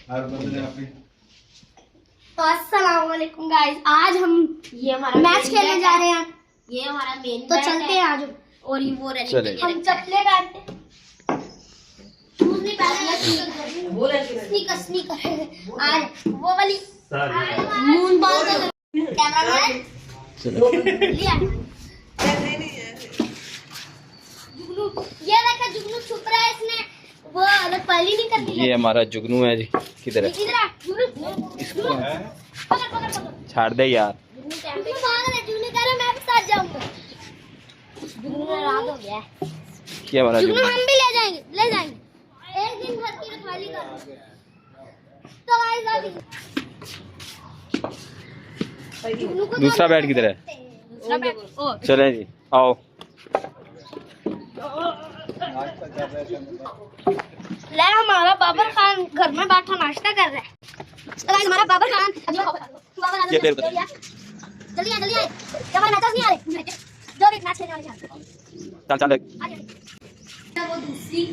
तो अस्सलाम वालेकुम गाइस, आज हम ये हमारा मैच खेलने जा रहे हैं। ये हमारा मेन तो चलते हैं आज। और ये वो रनिंग हम चप्पलें पहनते हैं, शूज नहीं पहने, स्नीकर आज वो वाली मून बॉल का कैमरामैन लिया। जुगनू ये देखा, जुगनू छुप रहा है, इसने वो अलग पहली नहीं कर दी। ये हमारा जुगनू है जी। किधर है? इसको छाड़ दे यार। जुगनू कह रहा मैं भी साथ जाऊंगा। जुगनू नाराज हो गया है। ये हमारा जुगनू हम भी ले जाएंगे एक दिन भर की रखवाली कर। तो गाइस जुगनू को दूसरा बैट किधर है? दूसरा बैट चले जी, आओ। ले हमारा बाबर खान घर में बैठा नाश्ता कर रहा है। तो गाइस हमारा बाबर खान ये देर बता। जल्दी आ जब नाचस नहीं आ रहे जो भी नाच खेलने वाले चल चल वो दूसरी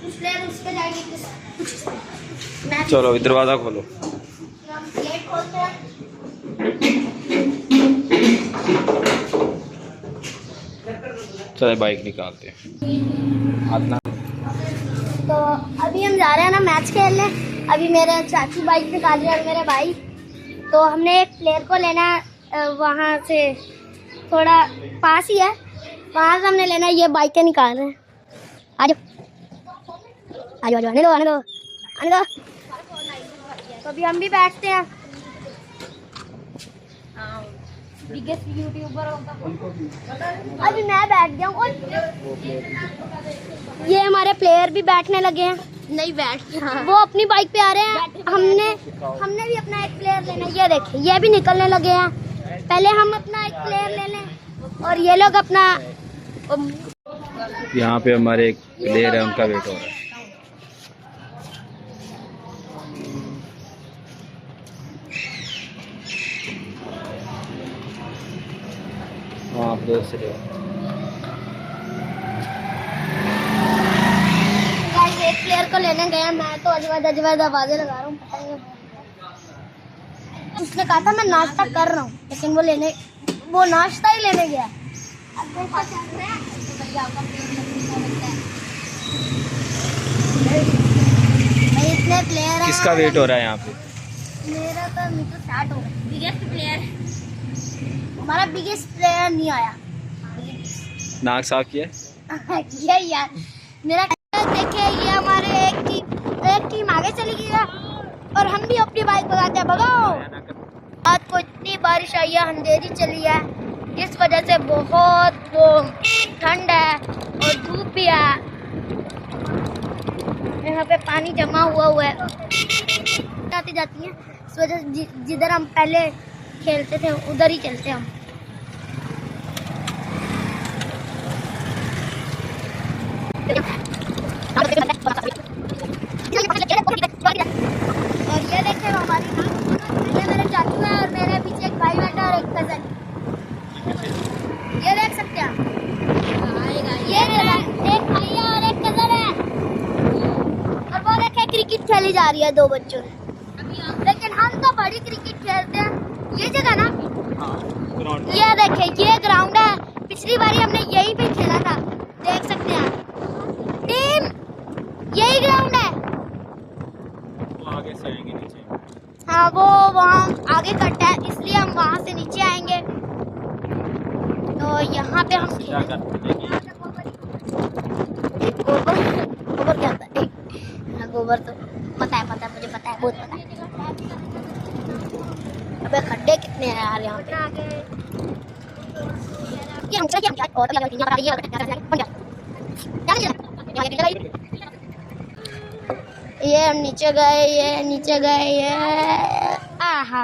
उस प्लेयर उस पे जाएगी। चलो दरवाजा खोलो। हम गेट खोलते हैं। चले बाइक निकालते हैं। तो अभी हम जा रहे हैं ना मैच खेलने। अभी मेरे चाचू बाइक निकाल रहे हैं, मेरे भाई। तो हमने एक प्लेयर को लेना है, वहाँ से थोड़ा पास ही है, वहाँ से हमने लेना है। ये बाइकें निकाल रहे हैं। आ जाओ आने दो। तो अभी हम भी बैठते हैं। बिगेस्ट यूट्यूबर होगा। अभी मैं बैठ गया हूँ। ये हमारे प्लेयर भी बैठने लगे हैं। नहीं बैठ, वो अपनी बाइक पे आ रहे हैं। हमने भी अपना एक प्लेयर लेना है। ये देखिए, ये भी निकलने लगे हैं। पहले हम अपना एक प्लेयर ले लें और ये लोग अपना। यहाँ पे हमारे एक प्लेयर है, उनका वेट हो रहा है। आप देख रहे हो एक प्लेयर को लेने गया। मैं तो अजवाद आवाजें लगा रहा हूँ। उसने कहा था मैं नाश्ता कर रहा हूँ, लेकिन वो नाश्ता ही लेने गया। इतने प्लेयर किसका वेट हो रहा है यहाँ पे? मेरा तो स्टार्ट हो गया। बिगेस्ट प्लेयर हमारा बिगेस्ट प्लेयर नहीं आया। नाक साफ किया? किया यार। मेरा देखिए, ये हमारे एक टीम आगे चली गई है और हम भी अपनी बाइक भगाते हैं। भगाओ। रात को इतनी बारिश आई है, अंधेरी चली है, इस वजह से बहुत वो ठंड है और धूप भी है। यहाँ पे पानी जमा हुआ है, आती जाती है। इस वजह से जिधर हम पहले खेलते थे उधर ही चलते हैं हम। और ये देखिए हमारी ये मेरे चाचू है और मेरे पीछे एक भाई बैठा और एक कजन। ये देख सकते हैं, ये एक भाई है और एक कजन है। और वो देखे क्रिकेट खेली जा रही है दो बच्चों से। लेकिन हम तो बड़ी क्रिकेट खेलते हैं। ये जगह ना, ये देखे ये ग्राउंड है। पिछली बारी हमने यहीं पे खेला था, देख सकते हैं टीम। यही ग्राउंड है। आगे से आएंगे नीचे। हाँ, वो वहाँ आगे कट है, इसलिए हम वहाँ से नीचे आएंगे। तो यहाँ पे हम गोबर क्या होता है? हाँ, गोबर तो पता है मुझे पता है, बहुत पता है। अबे खड्डे कितने हैं यार यहाँ पे। ये हम नीचे गए ये आहा।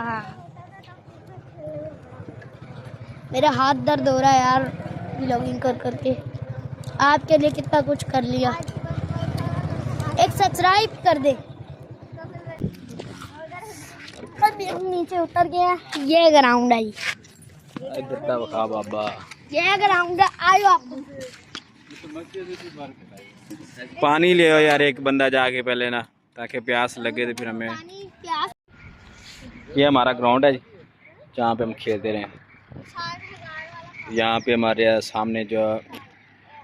मेरा हाथ दर्द हो रहा है यार व्लॉगिंग कर करके। आपके लिए कितना कुछ कर लिया। एक सब्सक्राइब कर दे। नीचे उतर गया। ये ग्राउंड है, बाबा ये ग्राउंड है। आयो आप पानी ले आओ यार, एक बंदा जाके पहले ना ताकि प्यास लगे तो फिर हमें। पानी प्यास। ये हमारा ग्राउंड है जहाँ पे हम खेलते रहे। यहाँ पे हमारे सामने जो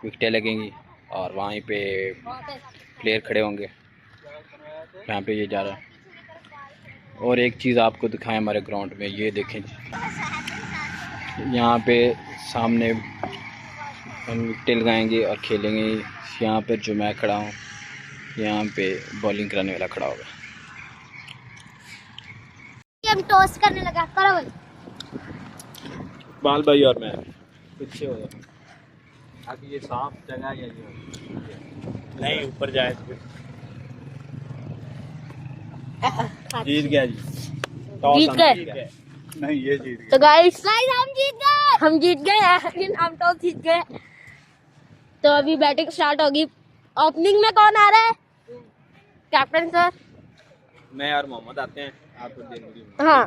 विकेटें लगेंगी और वहीं पे प्लेयर खड़े होंगे। यहाँ पे ये जा रहा है। और एक चीज़ आपको दिखाएं हमारे ग्राउंड में, ये देखें यहाँ पे सामने हम विकेटें लगाएंगे और खेलेंगे। यहाँ पे जो मैं खड़ा हूँ, यहाँ पे बॉलिंग कराने वाला खड़ा होगा। हम टॉस करने लगा करो बाल भाई और मैं पीछे हो जाए। आगे ये साफ जगह है या ये नहीं ऊपर जाए तो जीत गया जी। जीत गए। नहीं ये जीत गया। तो गाइस हम जीत गए लेकिन हम टॉस जीत गए। तो अभी बैटिंग स्टार्ट होगी। ओपनिंग में कौन आ रहा है? Captain sir. मैं और मोहम्मद आते हैं आपको देंगे। हाँ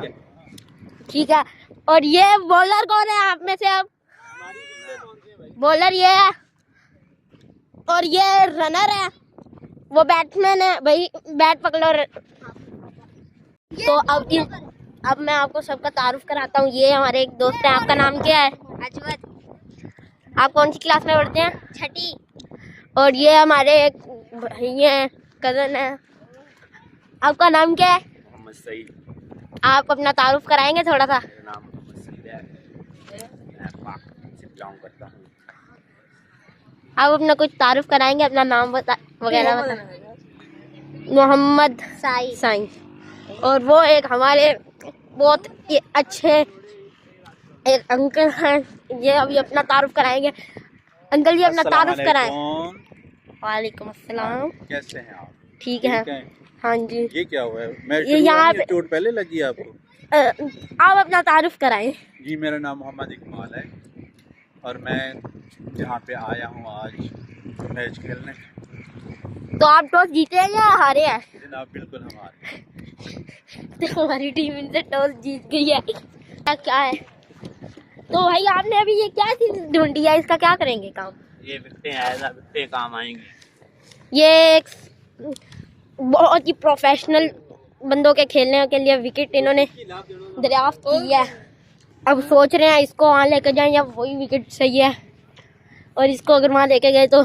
ठीक है। और ये बॉलर कौन है आप में से? अब बॉलर ये है और ये रनर है, वो बैट्समैन है। भाई बैट पकड़ो। तो अब मैं आपको सबका तारुफ कराता हूँ। ये हमारे एक दोस्त है। आपका नाम क्या है? अजमत। आप कौन सी क्लास में पढ़ते हैं? 6ठी। और ये हमारे एक भाई हैं, कजन है। आपका नाम क्या है? मोहम्मद सईद। आप अपना तारुफ कराएंगे थोड़ा सा? मेरा नाम मोहम्मद सईद है, मैं पाक से बिलोंग करता हूँ। आप अपना कुछ तारुफ कराएंगे, अपना नाम वगैरह बता। मोहम्मद साई। और वो एक हमारे बहुत अच्छे एक अंकल हैं, ये अभी अपना तारुफ कराएंगे। अंकल जी अपना तारुफ कराएं। वालेकुम अस्सलाम। कैसे हैं आप? ठीक है। हाँ जी। ये क्या हुआ है? मैं ये यहाँ पे चोट पहले लगी आपको? आप अपना तारुफ कराएं। जी मेरा नाम मोहम्मद इकबाल है और मैं यहाँ पे आया हूँ आज मैच खेलने। तो आप टॉस जीते हैं या हारे हैं? जनाब बिल्कुल हम हारे। तो हमारी टीम इनसे टॉस जीत गई है। क्या है? तो भाई आपने अभी ये क्या चीज ढूंढी है, इसका क्या करेंगे काम? ये विकटें काम आएंगी। ये एक बहुत ही प्रोफेशनल बंदों के खेलने के लिए विकेट इन्होंने दरियाफ्त की है। अब सोच रहे हैं इसको वहाँ लेकर जाएं या वही विकेट सही है। और इसको अगर वहाँ लेके गए तो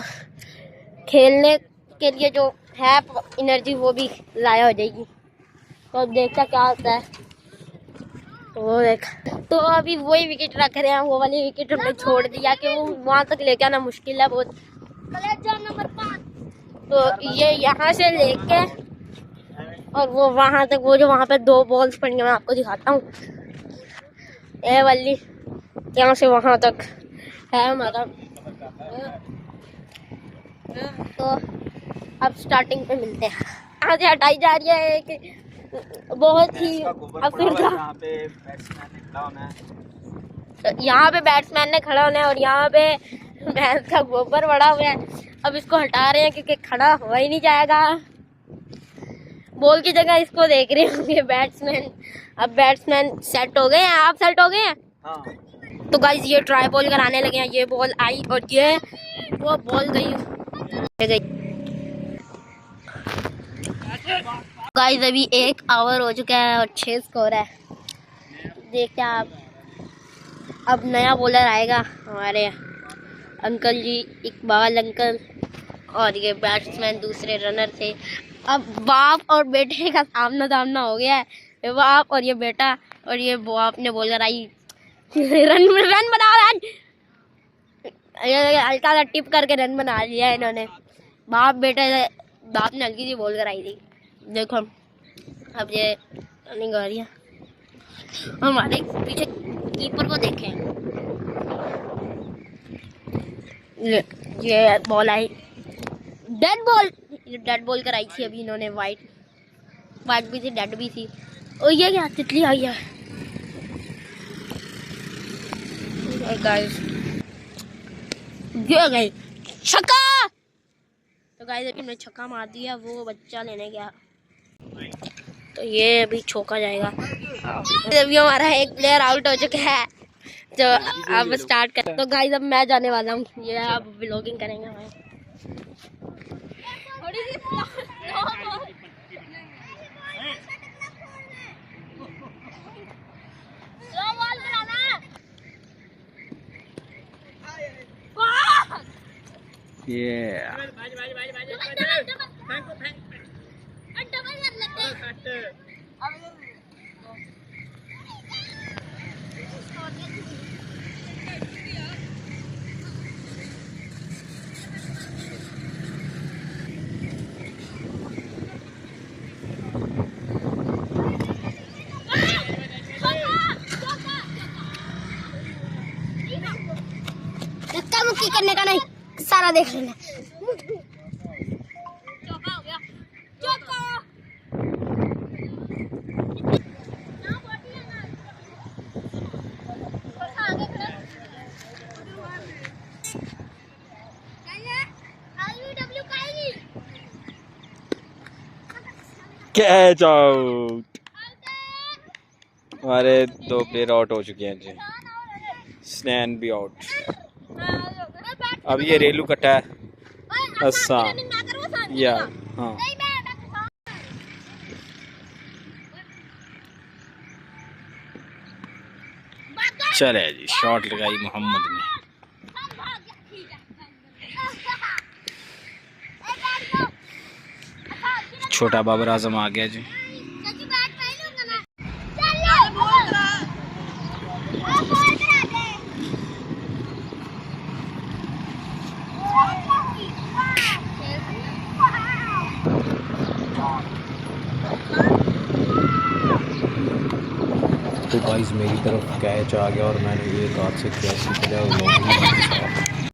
खेलने के लिए जो है एनर्जी वो भी ज़ाया हो जाएगी। तो अब देखता क्या होता है। वो देख, तो अभी वही विकेट रख रहे हैं। वो वाली विकेट हमने छोड़ दिया कि वो वहाँ तक लेके आना मुश्किल है बहुत। तो ये यहाँ से लेके और वो वहाँ तक, वो जो वहाँ पे 2 बॉल्स पड़ी हैं मैं आपको दिखाता हूँ। ये वाली यहाँ से वहाँ तक है हमारा। तो अब स्टार्टिंग पे मिलते हैं। यहाँ से हटाई जा रही है कि बहुत ही यहाँ पे बैट्समैन ने खड़ा होना है और यहाँ पे भैंस का गोबर पड़ा हुआ है। अब इसको हटा रहे हैं क्योंकि खड़ा हुआ ही नहीं जाएगा। बॉल की जगह इसको देख रहे होंगे बैट्समैन। अब बैट्समैन सेट हो गए हैं। आप सेट हो गए हैं? हाँ। तो गाइस ये ट्राई बॉल कराने लगे हैं। ये बॉल आई और ये वो बॉल गई। गाइस अभी 1 ओवर हो चुका है और 6 स्कोर है। देखते हैं आप। अब नया बॉलर आएगा हमारे अंकल जी, इकबाल अंकल। और ये बैट्समैन दूसरे रनर थे। अब बाप और बेटे का आमना सामना हो गया है। ये बाप और ये बेटा, और ये बाप ने बॉलर आई। रन बना, रन हल्का सा टिप करके रन बना लिया है इन्होंने। बाप ने हल्की सी बॉल कराई थी। देखो अब ये रनिंग आ रही है। हमारे पीछे कीपर को देखें, ये बॉल आई, डेड बॉल कराई थी अभी इन्होंने। वाइट भी थी, डेड भी थी। और ये क्या तितली आई है गाइस। ये गई छक्का। तो गाइस अभी हमने छक्का मार दिया। वो बच्चा लेने गया तो ये अभी छोका जाएगा। अभी हमारा एक प्लेयर आउट हो चुका है जो अब स्टार्ट कर। तो गाइस अब मैं जाने वाला हूँ। ये अब व्लॉगिंग करेंगे भाई। ये डबल कर लेते हैं। धक्का मुक्की करने का नहीं, सारा देख लेना। चौका हो गया, चौका। आगे खड़ा। IUW का ही। Catch out. हमारे 2 प्लेयर आउट हो चुके हैं जी। स्नैन भी आउट। अब ये रेलू कटा है। अच्छा या हाँ, चले जी, शॉट लगाई मोहम्मद ने। छोटा बाबर आजम आ गया जी। तो गाइस मेरी तरफ कैच आ गया और मैंने एक हाथ से कैच किया और